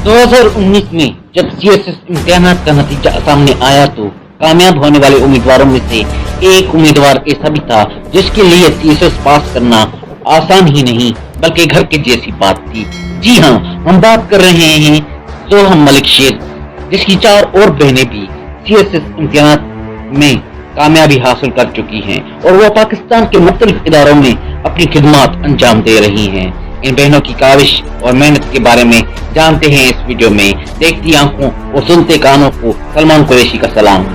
2019 में जब सीएसएस इम्तिहानात का नतीजा सामने आया तो कामयाब होने वाले उम्मीदवारों में से एक उम्मीदवार ऐसा भी था जिसके लिए सीएसएस पास करना आसान ही नहीं बल्कि घर के जैसी बात थी। जी हाँ, हम बात कर रहे हैं जोहा मलिक शेर, जिसकी 4 और बहनें भी सीएसएस इम्तिहानात में कामयाबी हासिल कर चुकी हैं और वो पाकिस्तान के मुख्तलिफ इदारों में अपनी खिदमत अंजाम दे रही हैं। इन बहनों की काविश और मेहनत के बारे में जानते हैं इस वीडियो में। देखती आंखों और सुनते कानों को सलमान कुरैशी का सलाम।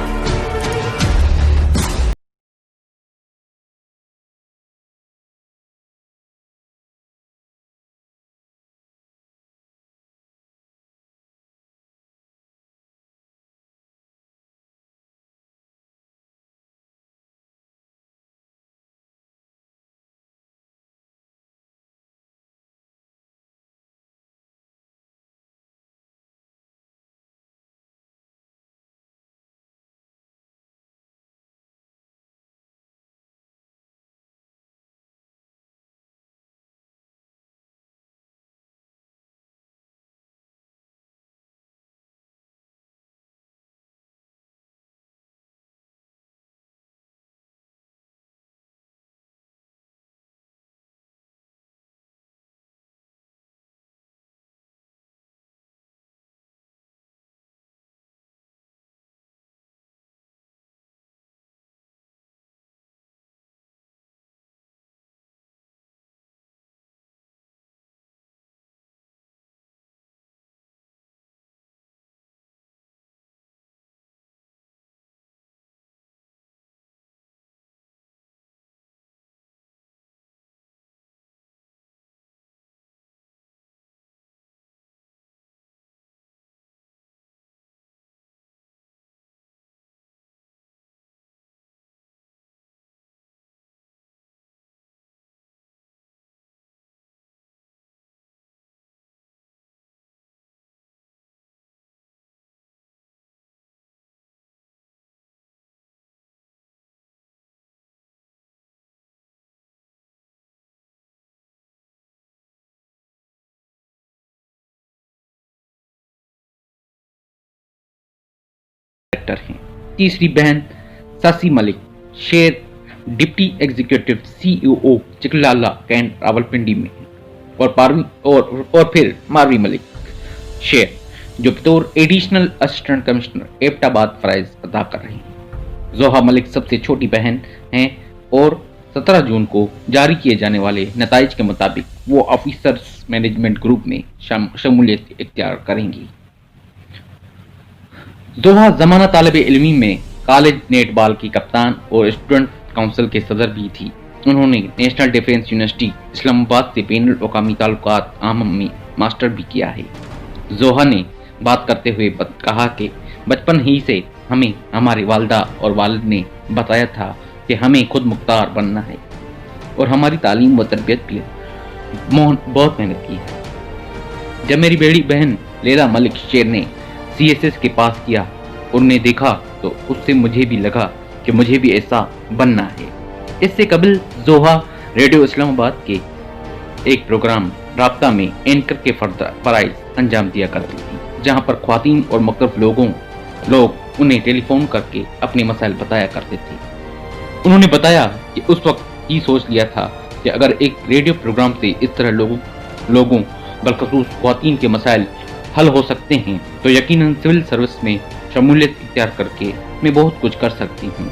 हैं। तीसरी बहन Sassi Malik Sher deputy executive CEO Chaklala cantt Rawalpindi में और फिर मारवी मलिक शेर जो बतौर एडिशनल असिस्टेंट कमिश्नर एबटाबाद फराइज अदा कर रही हैं। जोहा मलिक सबसे छोटी बहन हैं और 17 जून को जारी किए जाने वाले नताइज के मुताबिक वो ऑफिसर्स मैनेजमेंट ग्रुप में शमूलियत इख्तियार करेंगी। जोहा ज़माना तालिब इल्मी में कॉलेज नेटबॉल की कप्तान और स्टूडेंट काउंसिल के सदर भी थी। उन्होंने नेशनल डिफेंस यूनिवर्सिटी इस्लामाबाद से बैनुल अक़वामी ताल्लुकात आम में मास्टर भी किया है। जोहा ने बात करते हुए कहा कि बचपन ही से हमें हमारे वालिदा और वालिद ने बताया था कि हमें खुद मुख्तार बनना है और हमारी तालीम व तरबियत भी बहुत मेहनत की है। जब मेरी बड़ी बहन लैला मलिक शेर ने सीएसएस के पास किया, उन्हें देखा तो उससे मुझे भी लगा कि मुझे भी ऐसा बनना है। इससे कबल जोहा रेडियो इस्लामाबाद के एक प्रोग्राम राब्ता में एंकर के फराइज अंजाम दिया करती थी, जहां पर ख्वातीन और मुख्तलिफ लोग उन्हें टेलीफोन करके अपने मसाइल बताया करते थे। उन्होंने बताया कि उस वक्त ही सोच लिया था कि अगर एक रेडियो प्रोग्राम से इस तरह लोगों बलखसूस ख्वातीन के मसाइल हल हो सकते हैं तो यकीनन सिविल सर्विस में शमूलियत इख्तियार करके मैं बहुत कुछ कर सकती हूँ।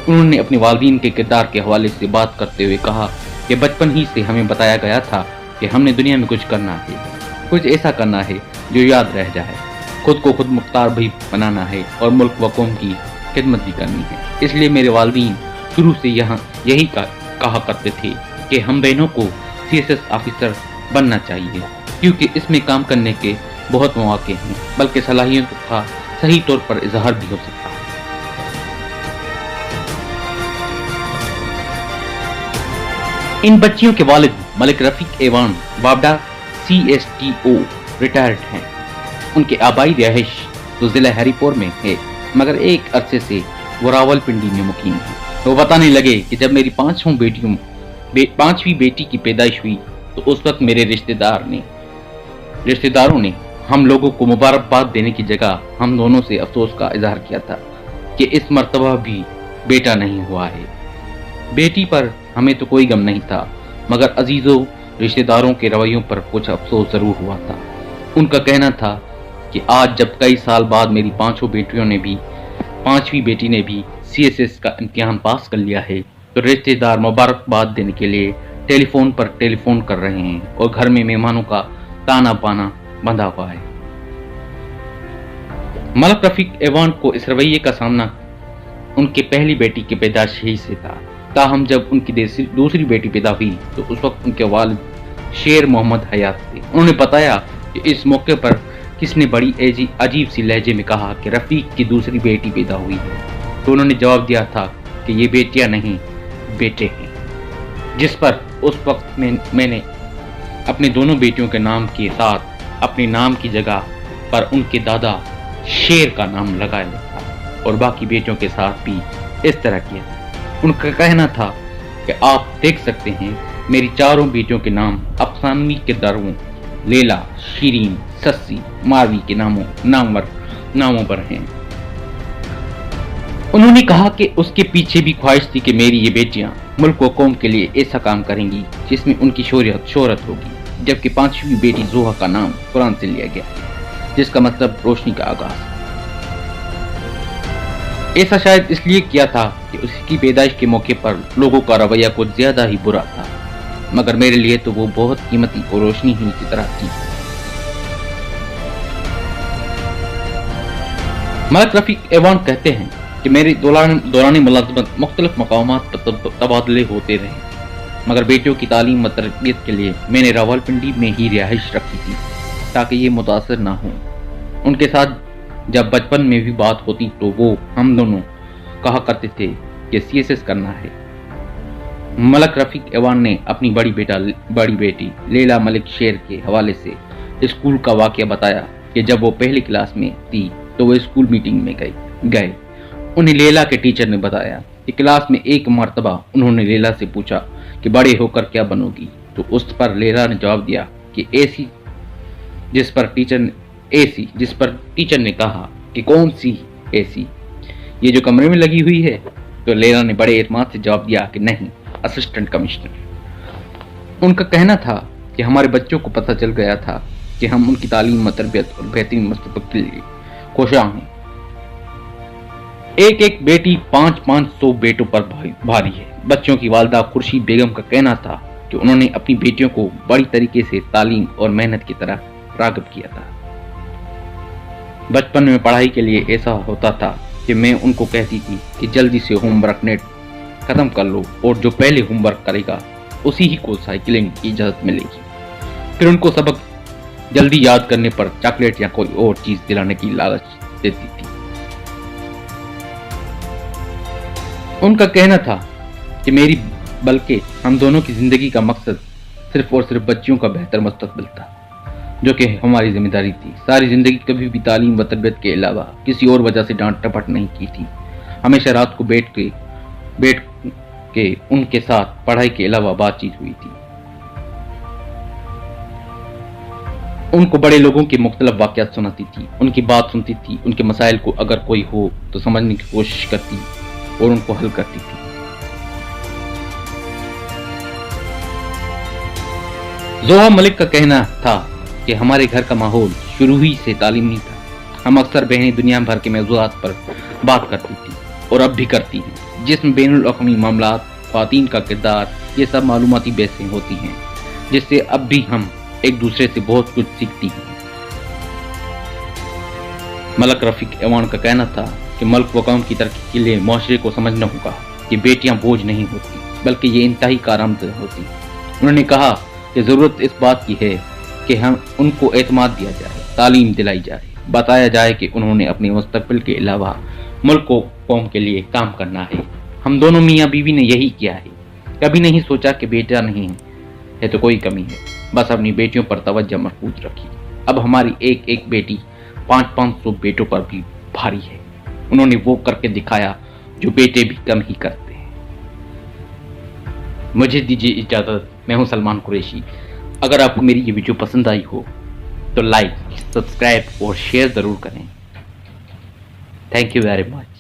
उन्होंने अपने वालिदैन के किरदार के हवाले से बात करते हुए कहा कि बचपन ही से हमें बताया गया था कि हमने दुनिया में कुछ करना है, कुछ ऐसा करना है जो याद रह जाए, खुद को खुद मुख्तार भी बनाना है और मुल्क व कौम की खिदमत भी करनी है। इसलिए मेरे वालिदैन शुरू से यही कहा करते थे कि हम बहनों को सीएसएस ऑफिसर बनना चाहिए, क्योंकि इसमें काम करने के बहुत मौके हैं, बल्कि सलाहियत का सही तौर पर इजहार भी हो सकता है। इन बच्चियों के वालिद मलिक रफीक एवान बाबडा CSTO रिटायर्ड हैं। उनके आबाई रिहाइश तो जिला हरीपुर में है, मगर एक अरसे से वो रावलपिंडी में मुकीम है। तो बताने लगे कि जब मेरी पांचवी बेटी की पैदाइश हुई तो उस वक्त मेरे रिश्तेदारों ने हम लोगों को मुबारकबाद देने की जगह हम दोनों से अफसोस का इजहार किया था कि इस मर्तबा भी बेटा नहीं हुआ है। बेटी पर हमें तो कोई गम नहीं था, मगर अजीजों रिश्तेदारों के रवैयों पर कुछ अफसोस जरूर हुआ था। उनका कहना था कि आज जब कई साल बाद मेरी पांचों बेटियों ने भी, पांचवी बेटी ने भी CSS का इम्तिहान पास कर लिया है, तो रिश्तेदार मुबारकबाद देने के लिए टेलीफोन पर टेलीफोन कर रहे हैं और घर में मेहमानों का ताना बाना बंधा हुआ है। मलक रफीक एवान को इस रवैये का सामना उनके पहली बेटी के पैदाइश ही से था। ताहम जब उनकी दूसरी बेटी पैदा हुई तो उस वक्त उनके वालिद शेर मोहम्मद हयात थे। उन्होंने बताया कि इस मौके पर किसने बड़ी अजीब सी लहजे में कहा कि रफीक की दूसरी बेटी पैदा हुई है, तो उन्होंने जवाब दिया था कि ये बेटियां नहीं बेटे हैं, जिस पर उस वक्त मैंने अपने दोनों बेटियों के नाम के साथ अपने नाम की जगह पर उनके दादा शेर का नाम लगाया था और बाकी बेटियों के साथ भी इस तरह किया। उनका कहना था कि आप देख सकते हैं मेरी चारों बेटियों के नाम अफसानवी के दरों लैला, शीरीन, सस्सी, मारवी के नामों पर हैं। उन्होंने कहा कि उसके पीछे भी ख्वाहिश थी कि मेरी ये बेटियां मुल्क व कौम के लिए ऐसा काम करेंगी जिसमें उनकी शोहरत होगी। जबकि पांचवी बेटी जोहा का नाम कुरान से लिया गया, जिसका मतलब रोशनी का आगाज। ऐसा शायद इसलिए किया था कि उसकी पैदाइश के मौके पर लोगों का रवैया कुछ ज्यादा ही बुरा था, मगर मेरे लिए तो वो बहुत कीमती और रोशनी ही की तरह थी। मलक रफीक एवान कहते हैं कि मेरे दौरान मुलाजमत मुख्तलिफ मकामात पर तबादले होते रहे, मगर बेटियों की तालीम व तरबियत के लिए मैंने रावलपिंडी में ही रिहाइश रखी थी ताकि ये मुतासर ना हो। उनके साथ जब बचपन में भी बात होती तो वो हम दोनों कहा करते थे कि CSS करना है। मलक रफीक एवान ने अपनी बड़ी बेटी लैला मलिक शेर के हवाले से स्कूल का वाकया बताया कि जब वो पहली क्लास में थी तो वो स्कूल मीटिंग में गए। उन्हें लैला के टीचर ने बताया कि क्लास में एक मर्तबा उन्होंने लैला से पूछा कि बड़े होकर क्या बनोगी, तो उस पर लैला ने जवाब दिया कि AC, जिस पर टीचर ने कहा कि कौन सी AC, ये जो कमरे में लगी हुई है? तो लैला ने बड़े एतमाद से जवाब दिया कि नहीं, असिस्टेंट कमिश्नर। उनका कहना था कि हमारे बच्चों को पता चल गया था कि हम उनकी तालीम व तरबियत और बेहतरीन मुस्तकबिल के लिए कोशां हैं। एक बेटी 500 बेटों पर भारी है। बच्चों की वालिदा खुर्शीद बेगम का कहना था कि उन्होंने अपनी बेटियों को बड़ी तरीके से तालीम और मेहनत की तरफ राग़िब किया था। बचपन में पढ़ाई के लिए ऐसा होता था कि मैं उनको कहती थी कि जल्दी से होमवर्क नेट खत्म कर लो और जो पहले होमवर्क करेगा उसी ही को साइकिलिंग की इजाजत मिलेगी। फिर उनको सबक जल्दी याद करने पर चॉकलेट या कोई और चीज दिलाने की लालच देती थी। उनका कहना था कि मेरी बल्कि हम दोनों की जिंदगी का मकसद सिर्फ और सिर्फ बच्चियों का बेहतर मुस्तकबिल था, जो कि हमारी जिम्मेदारी थी। सारी जिंदगी कभी भी तालीम व तरबियत के अलावा किसी और वजह से डांट टपट नहीं की थी। हमेशा रात को बैठ के उनके साथ पढ़ाई के अलावा बातचीत हुई थी। उनको बड़े लोगों के मुख्तलिफ वाक़यात सुनाती थी, उनकी बात सुनती थी, उनके मसाइल को अगर कोई हो तो समझने की कोशिश करती और उनको हल करती थी। जोहा मलिक का कहना था कि हमारे घर का माहौल शुरू ही से तालीमी था। हम अक्सर बहनें दुनिया भर के मौज़ूआत पर बात करती थी और अब भी करती हैं, जिसमें बैनुल अक़वामी मामलात, ख़वातीन का किरदार, ये सब मालूमाती बहसें होती हैं, जिससे अब भी हम एक दूसरे से बहुत कुछ सीखती हैं। मलक रफीक एवान का कहना था कि मुल्क व कौम की तरक्की के लिए मुआशरे को समझना होगा कि बेटियां बोझ नहीं होती, बल्कि ये इंतहाई कारआमद होती। उन्होंने कहा कि ज़रूरत इस बात की है कि हम उनको एतमाद दिया जाए, तालीम दिलाई जाए, बताया जाए कि उन्होंने अपने मुस्तकबिल के अलावा मुल्क व कौम के लिए काम करना है। हम दोनों मियाँ बीवी ने यही किया है। कभी नहीं सोचा कि बेटा नहीं है तो कोई कमी है, बस अपनी बेटियों पर तवज्जो मरकूज रखी। अब हमारी एक एक बेटी 500 बेटों पर भी भारी है। उन्होंने वो करके दिखाया जो बेटे भी कम ही करते हैं। मुझे दीजिए इजाज़त, मैं हूं सलमान कुरैशी। अगर आपको मेरी ये वीडियो पसंद आई हो تو لائک سبسکرائب اور شیئر ضرور کریں. Thank you very much.